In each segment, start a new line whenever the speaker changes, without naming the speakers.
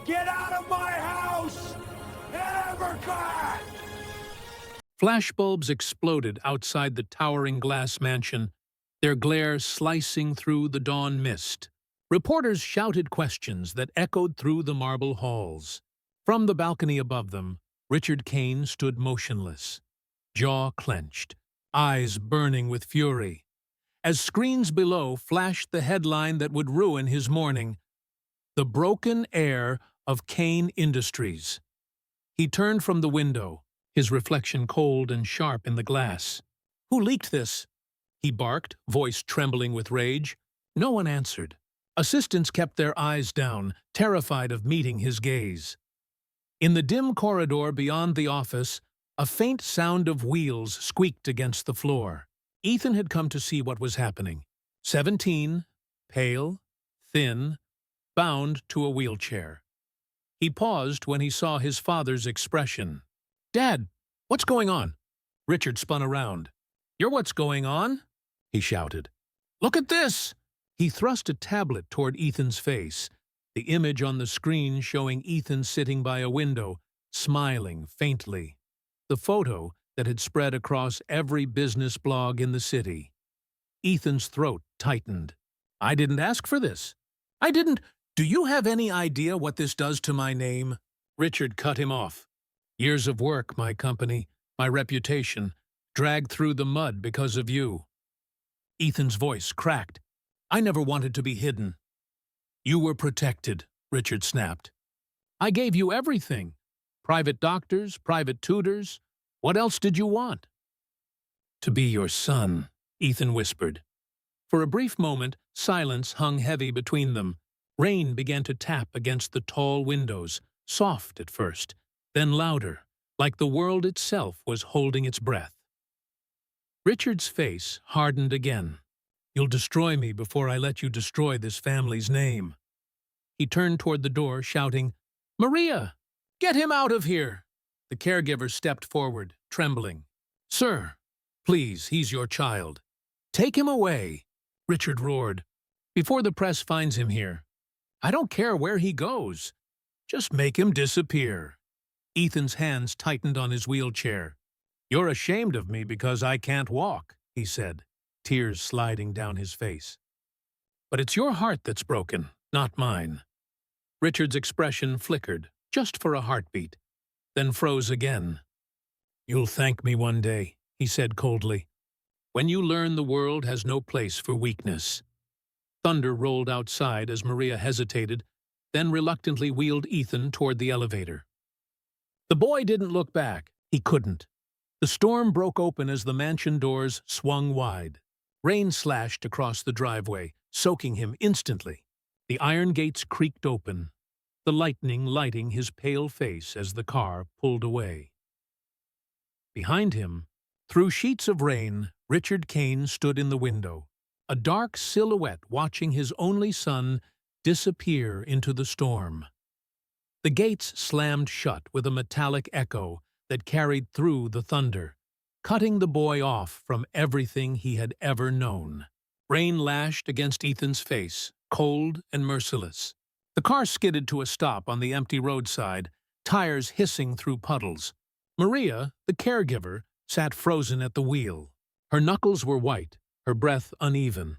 Get out of my house! Evercott!
Flashbulbs exploded outside the towering glass mansion, their glare slicing through the dawn mist. Reporters shouted questions that echoed through the marble halls. From the balcony above them, Richard Kane stood motionless, jaw clenched, eyes burning with fury. As screens below flashed the headline that would ruin his morning, "The Broken Heir of Kane Industries." He turned from the window, his reflection cold and sharp in the glass. "Who leaked this?" he barked, voice trembling with rage. No one answered. Assistants kept their eyes down, terrified of meeting his gaze. In the dim corridor beyond the office, a faint sound of wheels squeaked against the floor. Ethan had come to see what was happening. 17, pale, thin, bound to a wheelchair. He paused when he saw his father's expression. "Dad, what's going on?" Richard spun around. "You're what's going on?" he shouted. "Look at this!" He thrust a tablet toward Ethan's face, the image on the screen showing Ethan sitting by a window, smiling faintly. The photo that had spread across every business blog in the city. Ethan's throat tightened. "I didn't ask for this. I didn't. Do you have any idea what this does to my name?" Richard cut him off. "Years of work, my company, my reputation, dragged through the mud because of you." Ethan's voice cracked. "I never wanted to be hidden." "You were protected," Richard snapped. "I gave you everything. Private doctors, private tutors. What else did you want?" "To be your son," Ethan whispered. For a brief moment, silence hung heavy between them. Rain began to tap against the tall windows, soft at first, then louder, like the world itself was holding its breath. Richard's face hardened again. "You'll destroy me before I let you destroy this family's name." He turned toward the door, shouting, "Maria! Get him out of here!" The caregiver stepped forward, trembling. "Sir, please, he's your child. Take him away," Richard roared, "before the press finds him here. I don't care where he goes. Just make him disappear." Ethan's hands tightened on his wheelchair. "You're ashamed of me because I can't walk," he said, tears sliding down his face. "But it's your heart that's broken, not mine." Richard's expression flickered, just for a heartbeat, then froze again. "You'll thank me one day," he said coldly, "when you learn the world has no place for weakness." Thunder rolled outside as Maria hesitated, then reluctantly wheeled Ethan toward the elevator. The boy didn't look back. He couldn't. The storm broke open as the mansion doors swung wide. Rain slashed across the driveway, soaking him instantly. The iron gates creaked open, the lightning lighting his pale face as the car pulled away. Behind him, through sheets of rain, Richard Kane stood in the window, a dark silhouette watching his only son disappear into the storm. The gates slammed shut with a metallic echo that carried through the thunder, cutting the boy off from everything he had ever known. Rain lashed against Ethan's face, cold and merciless. The car skidded to a stop on the empty roadside, tires hissing through puddles. Maria, the caregiver, sat frozen at the wheel. Her knuckles were white, her breath uneven.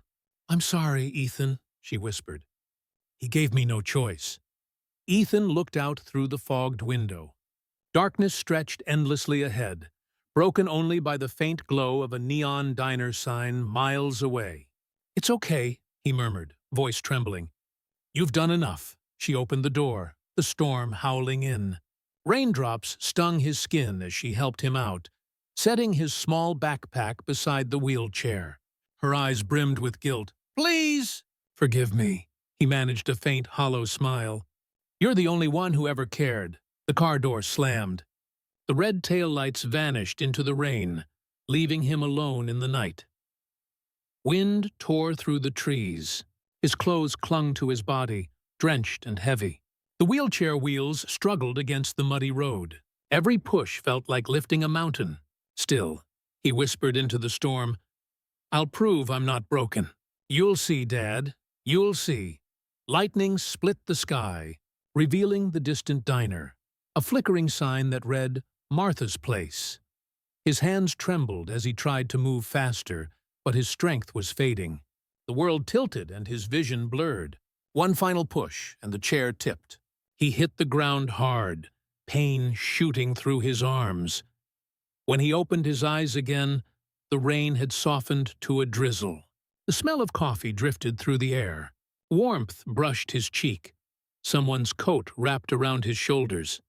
"I'm sorry, Ethan," she whispered. "He gave me no choice." Ethan looked out through the fogged window. Darkness stretched endlessly ahead, broken only by the faint glow of a neon diner sign miles away. "It's okay," he murmured, voice trembling. "You've done enough." She opened the door, the storm howling in. Raindrops stung his skin as she helped him out, setting his small backpack beside the wheelchair. Her eyes brimmed with guilt. "Please!" "Forgive me." He managed a faint, hollow smile. "You're the only one who ever cared." The car door slammed. The red taillights vanished into the rain, leaving him alone in the night. Wind tore through the trees. His clothes clung to his body, drenched and heavy. The wheelchair wheels struggled against the muddy road. Every push felt like lifting a mountain. Still, he whispered into the storm, "I'll prove I'm not broken. You'll see, Dad. You'll see." Lightning split the sky. revealing the distant diner, a flickering sign that read, Martha's Place. His hands trembled as he tried to move faster, but his strength was fading. The world tilted and his vision blurred. One final push, and the chair tipped. He hit the ground hard, pain shooting through his arms. When he opened his eyes again, the rain had softened to a drizzle. The smell of coffee drifted through the air. Warmth brushed his cheek. Someone's coat wrapped around his shoulders.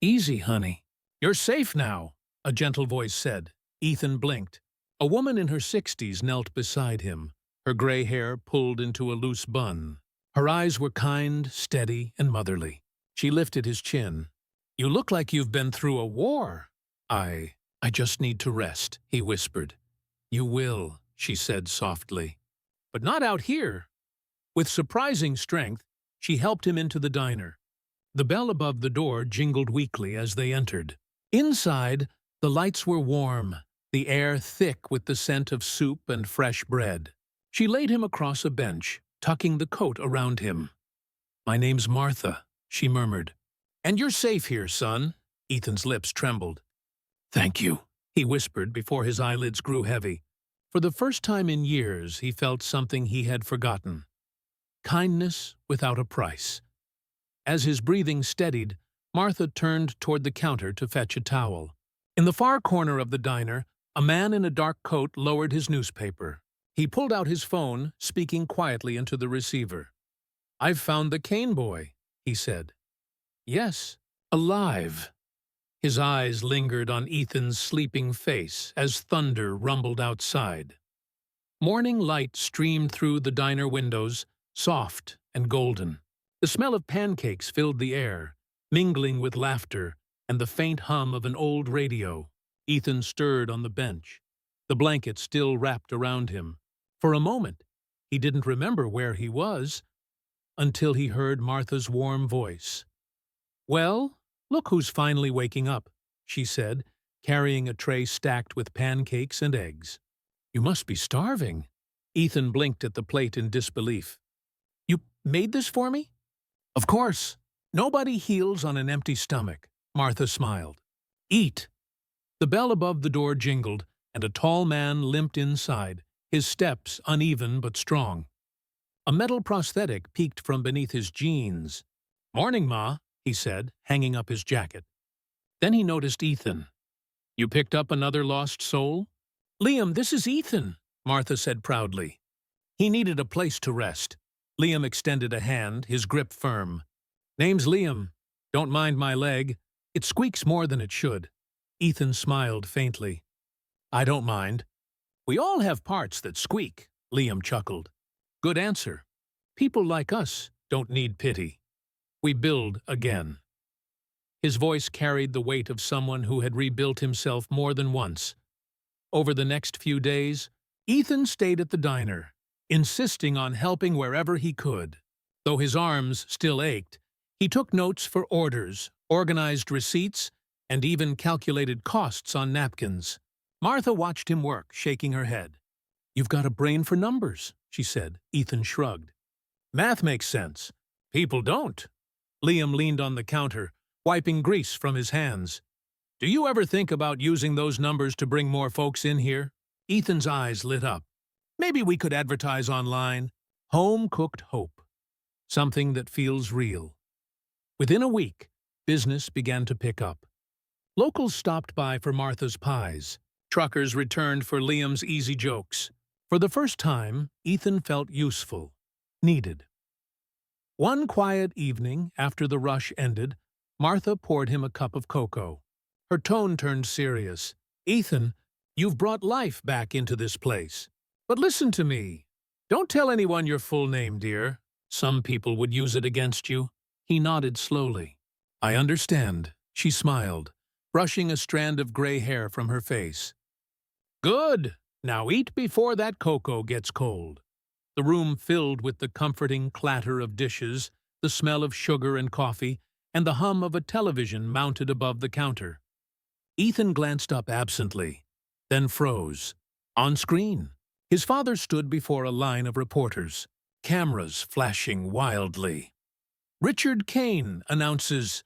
"Easy, honey. You're safe now," a gentle voice said. Ethan blinked. A woman in her 60s knelt beside him, her gray hair pulled into a loose bun. Her eyes were kind, steady, and motherly. She lifted his chin. "You look like you've been through a war." I just need to rest," he whispered. "You will," she said softly. "But not out here." With surprising strength, she helped him into the diner. The bell above the door jingled weakly as they entered. Inside, the lights were warm, the air thick with the scent of soup and fresh bread. She laid him across a bench, tucking the coat around him. "My name's Martha," she murmured. "And you're safe here, son." Ethan's lips trembled. "Thank you," he whispered before his eyelids grew heavy. For the first time in years, he felt something he had forgotten. Kindness without a price. As his breathing steadied, Martha turned toward the counter to fetch a towel. In the far corner of the diner, a man in a dark coat lowered his newspaper. He pulled out his phone, speaking quietly into the receiver. "I've found the Kane boy," he said. "Yes, alive." His eyes lingered on Ethan's sleeping face as thunder rumbled outside. Morning light streamed through the diner windows, soft and golden. The smell of pancakes filled the air, mingling with laughter and the faint hum of an old radio. Ethan stirred on the bench, the blanket still wrapped around him. For a moment, he didn't remember where he was, until he heard Martha's warm voice. "Well, look who's finally waking up," she said, carrying a tray stacked with pancakes and eggs. "You must be starving." Ethan blinked at the plate in disbelief. "You made this for me?" "Of course. Nobody heals on an empty stomach," Martha smiled. "Eat." The bell above the door jingled, and a tall man limped inside, his steps uneven but strong. A metal prosthetic peeked from beneath his jeans. "Morning, Ma," he said, hanging up his jacket. Then he noticed Ethan. "You picked up another lost soul?" "Liam, this is Ethan," Martha said proudly. He needed a place to rest. Liam extended a hand, his grip firm. "Name's Liam. Don't mind my leg. It squeaks more than it should." Ethan smiled faintly. "I don't mind." "We all have parts that squeak," Liam chuckled. "Good answer. People like us don't need pity. We build again." His voice carried the weight of someone who had rebuilt himself more than once. Over the next few days, Ethan stayed at the diner, insisting on helping wherever he could. Though his arms still ached, he took notes for orders, organized receipts, and even calculated costs on napkins. Martha watched him work, shaking her head. "You've got a brain for numbers," she said. Ethan shrugged. "Math makes sense. People don't." Liam leaned on the counter, wiping grease from his hands. "Do you ever think about using those numbers to bring more folks in here?" Ethan's eyes lit up. "Maybe we could advertise online. Home-cooked hope. Something that feels real." Within a week, business began to pick up. Locals stopped by for Martha's pies. Truckers returned for Liam's easy jokes. For the first time, Ethan felt useful, needed. One quiet evening, after the rush ended, Martha poured him a cup of cocoa. Her tone turned serious. "Ethan, you've brought life back into this place. But listen to me. Don't tell anyone your full name, dear. Some people would use it against you." He nodded slowly. "I understand," she smiled, brushing a strand of gray hair from her face. "Good. Now eat before that cocoa gets cold." The room filled with the comforting clatter of dishes, the smell of sugar and coffee, and the hum of a television mounted above the counter. Ethan glanced up absently, then froze. On screen, his father stood before a line of reporters, cameras flashing wildly. Richard Kane announces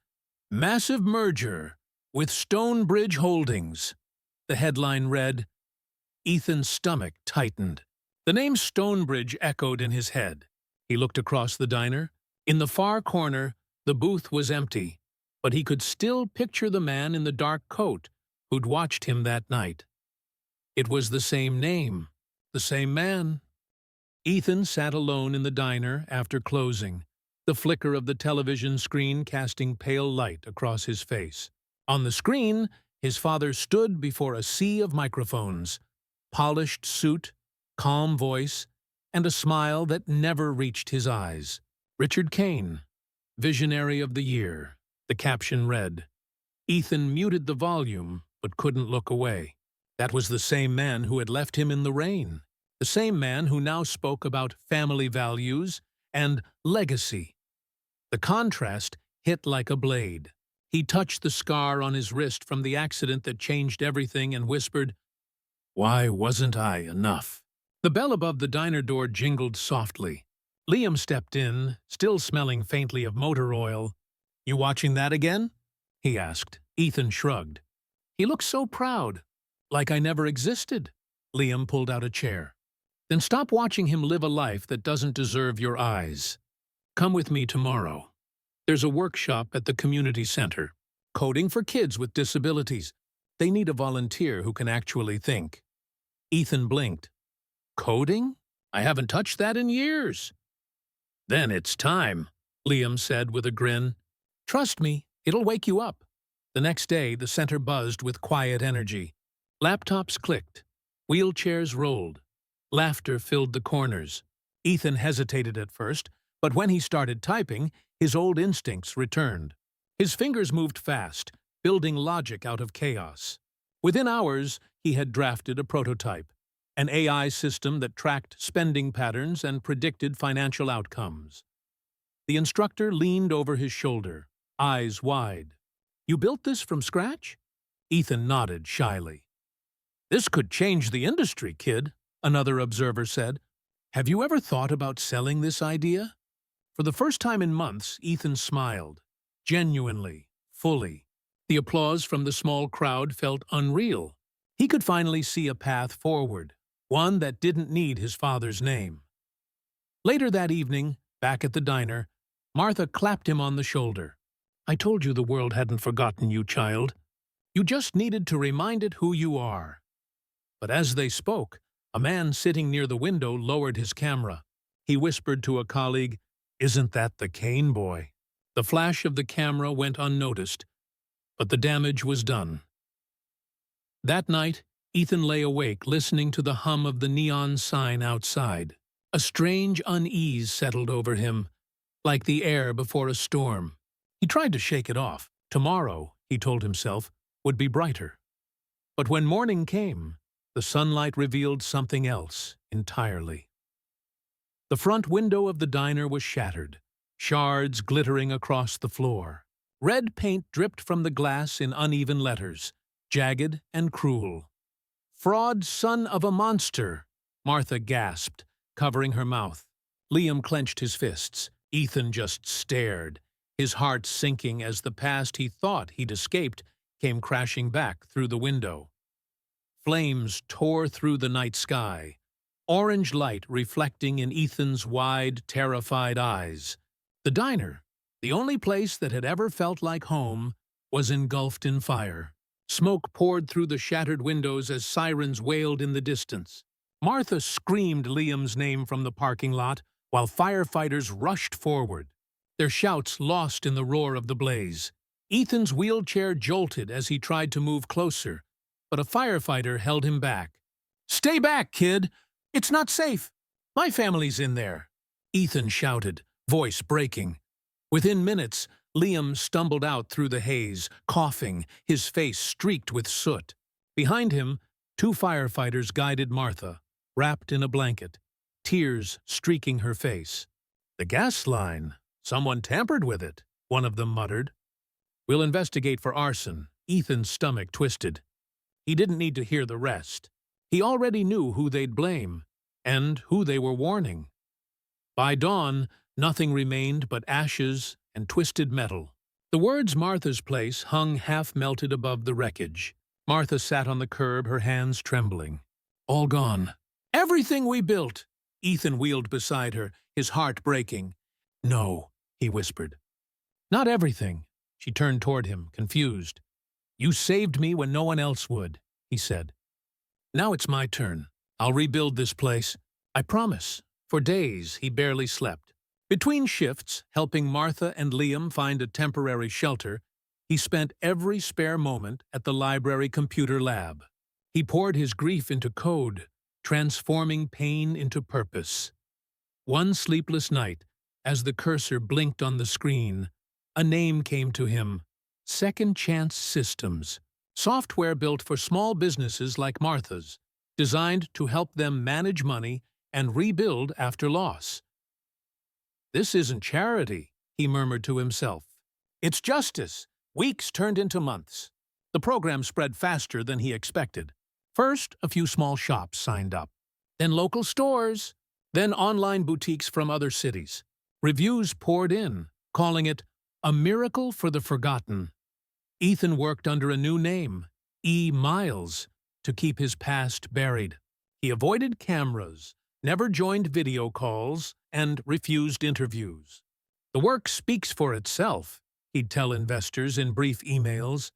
massive merger with Stonebridge Holdings. The headline read. Ethan's stomach tightened. The name Stonebridge echoed in his head. He looked across the diner. In the far corner, the booth was empty, but he could still picture the man in the dark coat who'd watched him that night. It was the same name, the same man. Ethan sat alone in the diner after closing, the flicker of the television screen casting pale light across his face. On the screen, his father stood before a sea of microphones. Polished suit, calm voice, and a smile that never reached his eyes. Richard Kane, Visionary of the Year, the caption read. Ethan muted the volume, but couldn't look away. That was the same man who had left him in the rain. The same man who now spoke about family values and legacy. The contrast hit like a blade. He touched the scar on his wrist from the accident that changed everything and whispered, "Why wasn't I enough?" The bell above the diner door jingled softly. Liam stepped in, still smelling faintly of motor oil. "You watching that again?" he asked. Ethan shrugged. "He looks so proud, like I never existed." Liam pulled out a chair. "Then stop watching him live a life that doesn't deserve your eyes. Come with me tomorrow. There's a workshop at the community center. Coding for kids with disabilities. They need a volunteer who can actually think." Ethan blinked. "Coding? I haven't touched that in years." "Then it's time," Liam said with a grin. "Trust me, it'll wake you up." The next day, the center buzzed with quiet energy. Laptops clicked. Wheelchairs rolled. Laughter filled the corners. Ethan hesitated at first, but when he started typing, his old instincts returned. His fingers moved fast, building logic out of chaos. Within hours, he had drafted a prototype, an AI system that tracked spending patterns and predicted financial outcomes. The instructor leaned over his shoulder, eyes wide. "You built this from scratch?" Ethan nodded shyly. "This could change the industry, kid," another observer said. "Have you ever thought about selling this idea?" For the first time in months, Ethan smiled. Genuinely, fully. The applause from the small crowd felt unreal. He could finally see a path forward, one that didn't need his father's name. Later that evening, back at the diner, Martha clapped him on the shoulder. "I told you the world hadn't forgotten you, child. You just needed to remind it who you are." But as they spoke, a man sitting near the window lowered his camera. He whispered to a colleague, "Isn't that the Kane boy?" The flash of the camera went unnoticed, but the damage was done. That night, Ethan lay awake listening to the hum of the neon sign outside. A strange unease settled over him, like the air before a storm. He tried to shake it off. Tomorrow, he told himself, would be brighter. But when morning came, the sunlight revealed something else entirely. The front window of the diner was shattered, shards glittering across the floor. Red paint dripped from the glass in uneven letters, jagged and cruel. "Fraud son of a monster," Martha gasped, covering her mouth. Liam clenched his fists. Ethan just stared, his heart sinking as the past he thought he'd escaped came crashing back through the window. Flames tore through the night sky, orange light reflecting in Ethan's wide, terrified eyes. The diner, the only place that had ever felt like home, was engulfed in fire. Smoke poured through the shattered windows as sirens wailed in the distance. Martha screamed Liam's name from the parking lot, while firefighters rushed forward, their shouts lost in the roar of the blaze. Ethan's wheelchair jolted as he tried to move closer, but a firefighter held him back. "Stay back, kid! It's not safe! My family's in there!" Ethan shouted, voice breaking. Within minutes, Liam stumbled out through the haze, coughing, his face streaked with soot. Behind him, 2 firefighters guided Martha, wrapped in a blanket, tears streaking her face. "The gas line. Someone tampered with it," one of them muttered. "We'll investigate for arson." Ethan's stomach twisted. He didn't need to hear the rest. He already knew who they'd blame, and who they were warning. By dawn, nothing remained but ashes and twisted metal. The words Martha's Place hung half-melted above the wreckage. Martha sat on the curb, her hands trembling. All gone. Everything we built! Ethan wheeled beside her, his heart breaking. No, he whispered. Not everything. She turned toward him, confused. You saved me when no one else would, he said. Now it's my turn. I'll rebuild this place. I promise. For days, he barely slept. Between shifts, helping Martha and Liam find a temporary shelter, he spent every spare moment at the library computer lab. He poured his grief into code, transforming pain into purpose. One sleepless night, as the cursor blinked on the screen, a name came to him: Second Chance Systems, software built for small businesses like Martha's, designed to help them manage money and rebuild after loss. This isn't charity, he murmured to himself. It's justice. Weeks turned into months. The program spread faster than he expected. First, a few small shops signed up. Then local stores. Then online boutiques from other cities. Reviews poured in, calling it a miracle for the forgotten. Ethan worked under a new name, E. Miles, to keep his past buried. He avoided cameras, never joined video calls, and refused interviews. The work speaks for itself, he'd tell investors in brief emails.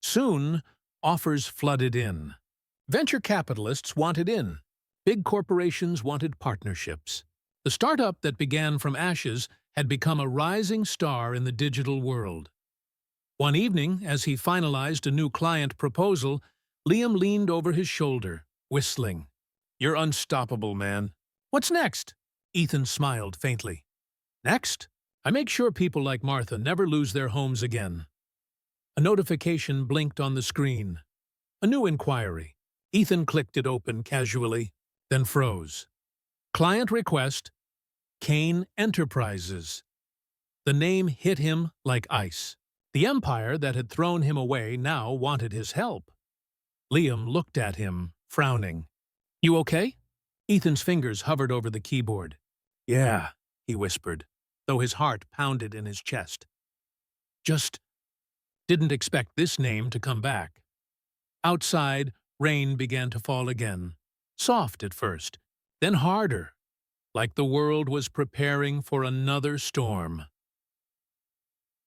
Soon, offers flooded in. Venture capitalists wanted in. Big corporations wanted partnerships. The startup that began from ashes had become a rising star in the digital world. One evening, as he finalized a new client proposal, Liam leaned over his shoulder, whistling. You're unstoppable, man. What's next? Ethan smiled faintly. Next? I make sure people like Martha never lose their homes again. A notification blinked on the screen. A new inquiry. Ethan clicked it open casually, then froze. Client request, Kane Enterprises. The name hit him like ice. The empire that had thrown him away now wanted his help. Liam looked at him, frowning. You okay? Ethan's fingers hovered over the keyboard. Yeah, he whispered, though his heart pounded in his chest. Just didn't expect this name to come back. Outside, rain began to fall again, soft at first, then harder, like the world was preparing for another storm.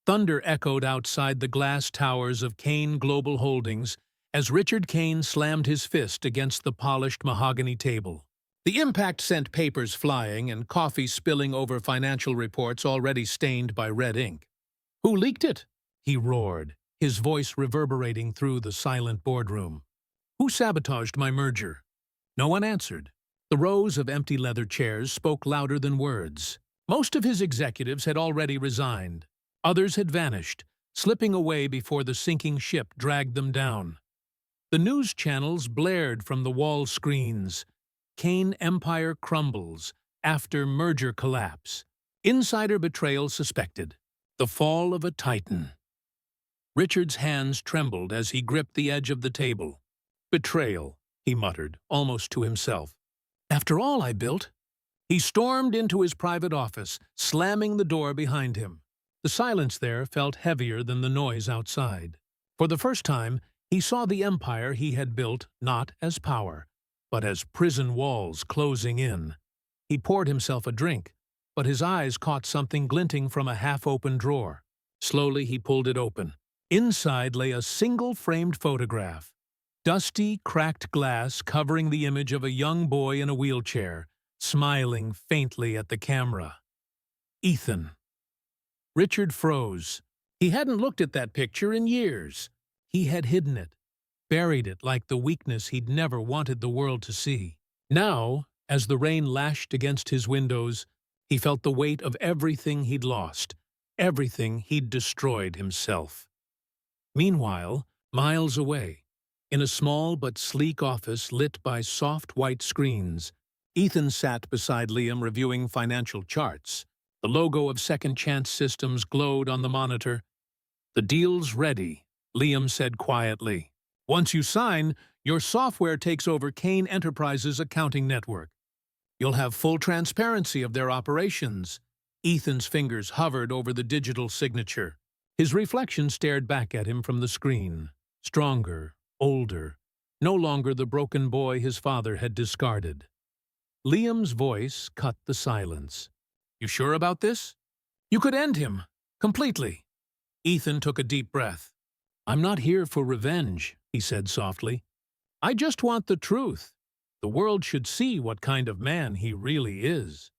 Thunder echoed outside the glass towers of Kane Global Holdings as Richard Kane slammed his fist against the polished mahogany table. The impact sent papers flying and coffee spilling over financial reports already stained by red ink. Who leaked it? He roared, his voice reverberating through the silent boardroom. Who sabotaged my merger? No one answered. The rows of empty leather chairs spoke louder than words. Most of his executives had already resigned. Others had vanished, slipping away before the sinking ship dragged them down. The news channels blared from the wall screens. Kane Empire crumbles after merger collapse. Insider betrayal suspected. The fall of a titan. Richard's hands trembled as he gripped the edge of the table. Betrayal, he muttered, almost to himself. After all I built. He stormed into his private office, slamming the door behind him. The silence there felt heavier than the noise outside. For the first time, he saw the empire he had built not as power, but as prison walls closing in. He poured himself a drink, but his eyes caught something glinting from a half-open drawer. Slowly he pulled it open. Inside lay a single-framed photograph. Dusty, cracked glass covering the image of a young boy in a wheelchair, smiling faintly at the camera. Ethan. Richard froze. He hadn't looked at that picture in years. He had hidden it, buried it like the weakness he'd never wanted the world to see. Now, as the rain lashed against his windows, he felt the weight of everything he'd lost, everything he'd destroyed himself. Meanwhile, miles away, in a small but sleek office lit by soft white screens, Ethan sat beside Liam reviewing financial charts. The logo of Second Chance Systems glowed on the monitor. The deal's ready, Liam said quietly. Once you sign, your software takes over Kane Enterprises' accounting network. You'll have full transparency of their operations. Ethan's fingers hovered over the digital signature. His reflection stared back at him from the screen. Stronger, older, no longer the broken boy his father had discarded. Liam's voice cut the silence. "You sure about this? You could end him. Completely." Ethan took a deep breath. "I'm not here for revenge," he said softly. "I just want the truth. The world should see what kind of man he really is."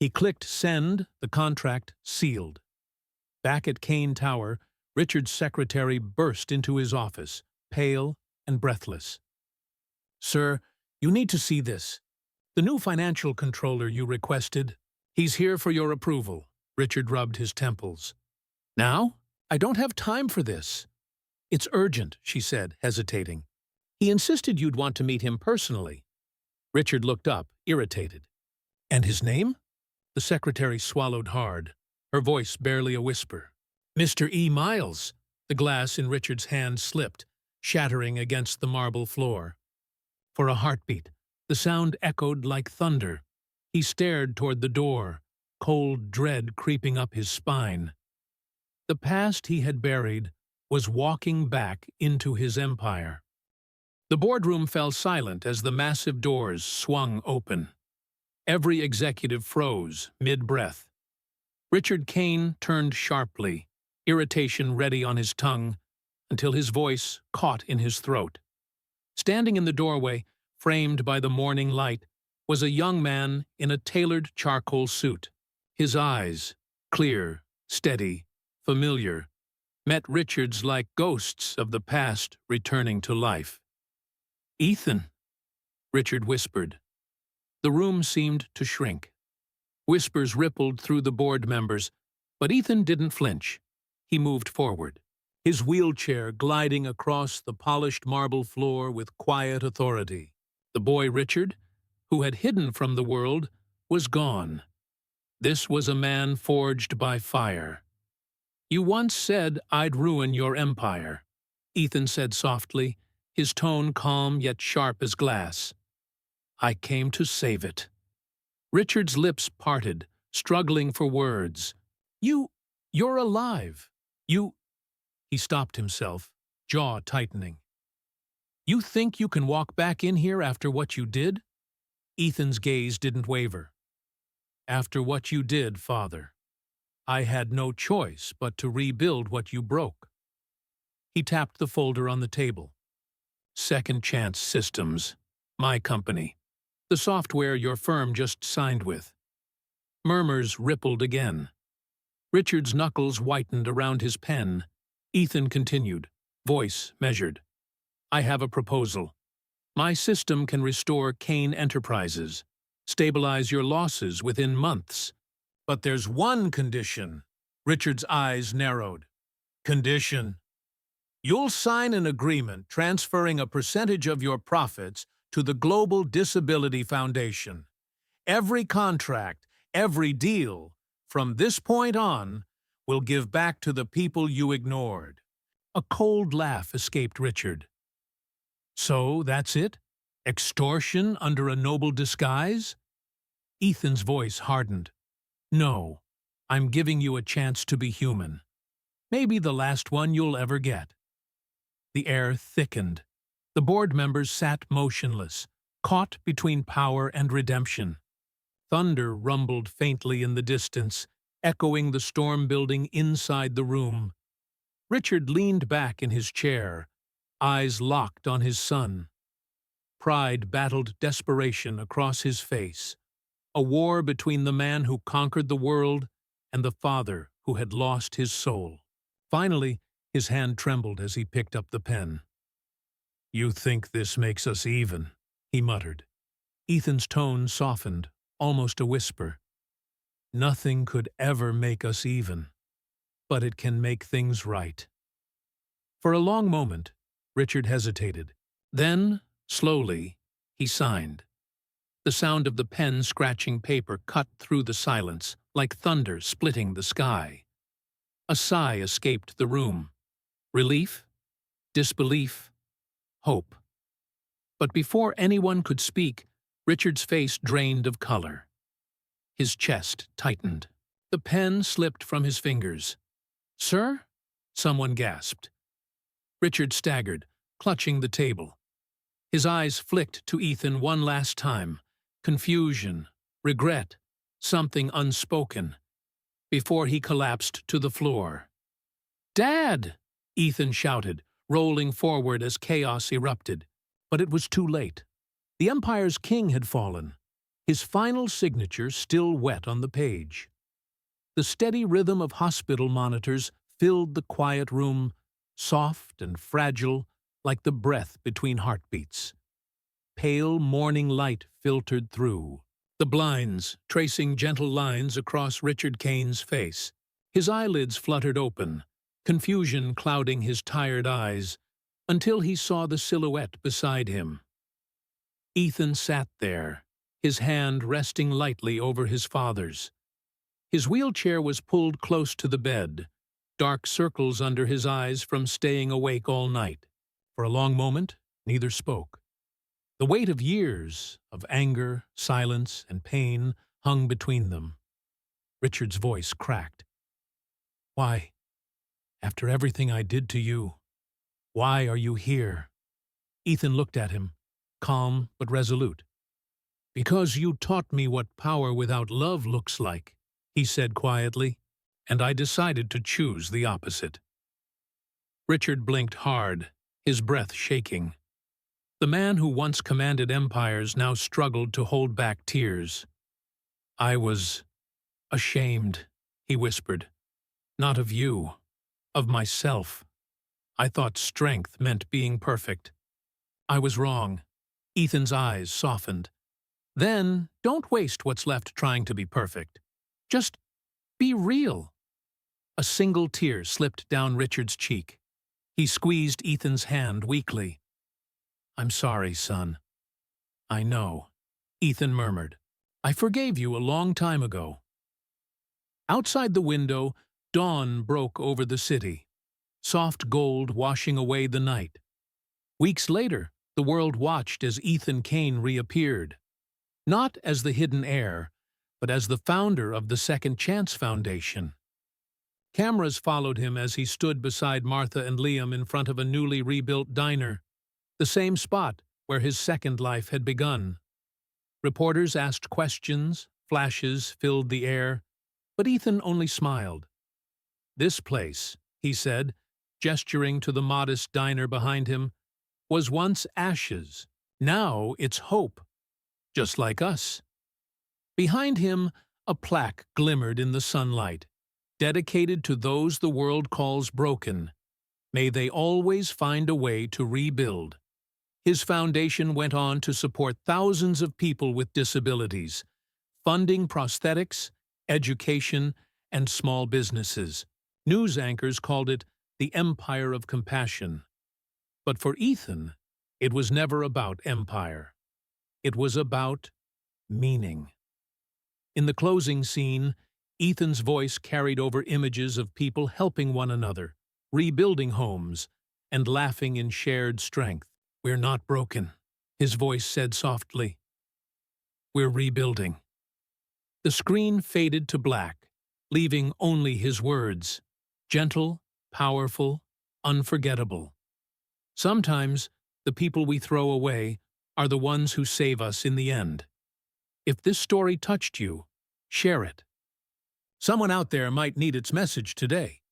He clicked send, the contract sealed. Back at Kane Tower, Richard's secretary burst into his office, pale and breathless. "Sir, you need to see this. The new financial controller you requested, he's here for your approval." Richard rubbed his temples. "Now? I don't have time for this." "It's urgent," she said, hesitating. "He insisted you'd want to meet him personally." Richard looked up, irritated. "And his name?" The secretary swallowed hard, her voice barely a whisper. "Mr. E. Miles." The glass in Richard's hand slipped, shattering against the marble floor. For a heartbeat, the sound echoed like thunder. He stared toward the door, cold dread creeping up his spine. The past he had buried was walking back into his empire. The boardroom fell silent as the massive doors swung open. Every executive froze, mid-breath. Richard Kane turned sharply, irritation ready on his tongue, until his voice caught in his throat. Standing in the doorway, framed by the morning light, was a young man in a tailored charcoal suit. His eyes, clear, steady, familiar, met Richard's like ghosts of the past returning to life. "Ethan," Richard whispered. The room seemed to shrink. Whispers rippled through the board members, but Ethan didn't flinch. He moved forward, his wheelchair gliding across the polished marble floor with quiet authority. The boy Richard, who had hidden from the world, was gone. This was a man forged by fire. "You once said I'd ruin your empire," Ethan said softly, his tone calm yet sharp as glass. "I came to save it." Richard's lips parted, struggling for words. You're alive. He stopped himself, jaw tightening. "You think you can walk back in here after what you did?" Ethan's gaze didn't waver. "After what you did, Father, I had no choice but to rebuild what you broke." He tapped the folder on the table. "Second Chance Systems, my company. The software your firm just signed with." Murmurs rippled again. Richard's knuckles whitened around his pen. Ethan continued, voice measured. "I have a proposal. My system can restore Kane Enterprises, stabilize your losses within months. But there's one condition." Richard's eyes narrowed. "Condition? You'll sign an agreement transferring a percentage of your profits to the Global Disability Foundation. Every contract, every deal, from this point on, will give back to the people you ignored." A cold laugh escaped Richard. "So that's it? Extortion under a noble disguise?" Ethan's voice hardened. "No, I'm giving you a chance to be human. Maybe the last one you'll ever get." The air thickened. The board members sat motionless, caught between power and redemption. Thunder rumbled faintly in the distance, echoing the storm building inside the room. Richard leaned back in his chair, eyes locked on his son. Pride battled desperation across his face, a war between the man who conquered the world and the father who had lost his soul. Finally, his hand trembled as he picked up the pen. "You think this makes us even," he muttered. Ethan's tone softened, almost a whisper. "Nothing could ever make us even, but it can make things right." For a long moment, Richard hesitated. Then, slowly, he signed. The sound of the pen scratching paper cut through the silence, like thunder splitting the sky. A sigh escaped the room. Relief, disbelief, hope. But before anyone could speak, Richard's face drained of color. His chest tightened. The pen slipped from his fingers. "Sir?" someone gasped. Richard staggered, clutching the table. His eyes flicked to Ethan one last time. Confusion, regret, something unspoken, before he collapsed to the floor. "Dad!" Ethan shouted, rolling forward as chaos erupted. But it was too late. The Empire's king had fallen, his final signature still wet on the page. The steady rhythm of hospital monitors filled the quiet room, soft and fragile like the breath between heartbeats. Pale morning light filtered through, the blinds tracing gentle lines across Richard Kane's face. His eyelids fluttered open, confusion clouding his tired eyes, until he saw the silhouette beside him. Ethan sat there, his hand resting lightly over his father's. His wheelchair was pulled close to the bed, dark circles under his eyes from staying awake all night. For a long moment, neither spoke. The weight of years, of anger, silence, and pain, hung between them. Richard's voice cracked. "Why, after everything I did to you, why are you here?" Ethan looked at him, calm but resolute. "Because you taught me what power without love looks like," he said quietly, "and I decided to choose the opposite." Richard blinked hard, his breath shaking. The man who once commanded empires now struggled to hold back tears. "I was ashamed," he whispered. "Not of you, of myself. I thought strength meant being perfect. I was wrong." Ethan's eyes softened. "Then don't waste what's left trying to be perfect. Just be real." A single tear slipped down Richard's cheek. He squeezed Ethan's hand weakly. "I'm sorry, son." "I know," Ethan murmured. "I forgave you a long time ago." Outside the window, dawn broke over the city, soft gold washing away the night. Weeks later, the world watched as Ethan Kane reappeared, not as the hidden heir, but as the founder of the Second Chance Foundation. Cameras followed him as he stood beside Martha and Liam in front of a newly rebuilt diner, the same spot where his second life had begun. Reporters asked questions, flashes filled the air, but Ethan only smiled. "This place," he said, gesturing to the modest diner behind him, "was once ashes. Now it's hope. Just like us." Behind him, a plaque glimmered in the sunlight, dedicated to those the world calls broken. May they always find a way to rebuild. His foundation went on to support thousands of people with disabilities, funding prosthetics, education, and small businesses. News anchors called it the Empire of Compassion. But for Ethan, it was never about empire. It was about meaning. In the closing scene, Ethan's voice carried over images of people helping one another, rebuilding homes, and laughing in shared strength. "We're not broken," his voice said softly. "We're rebuilding." The screen faded to black, leaving only his words, gentle, powerful, unforgettable. Sometimes the people we throw away are the ones who save us in the end. If this story touched you, share it. Someone out there might need its message today.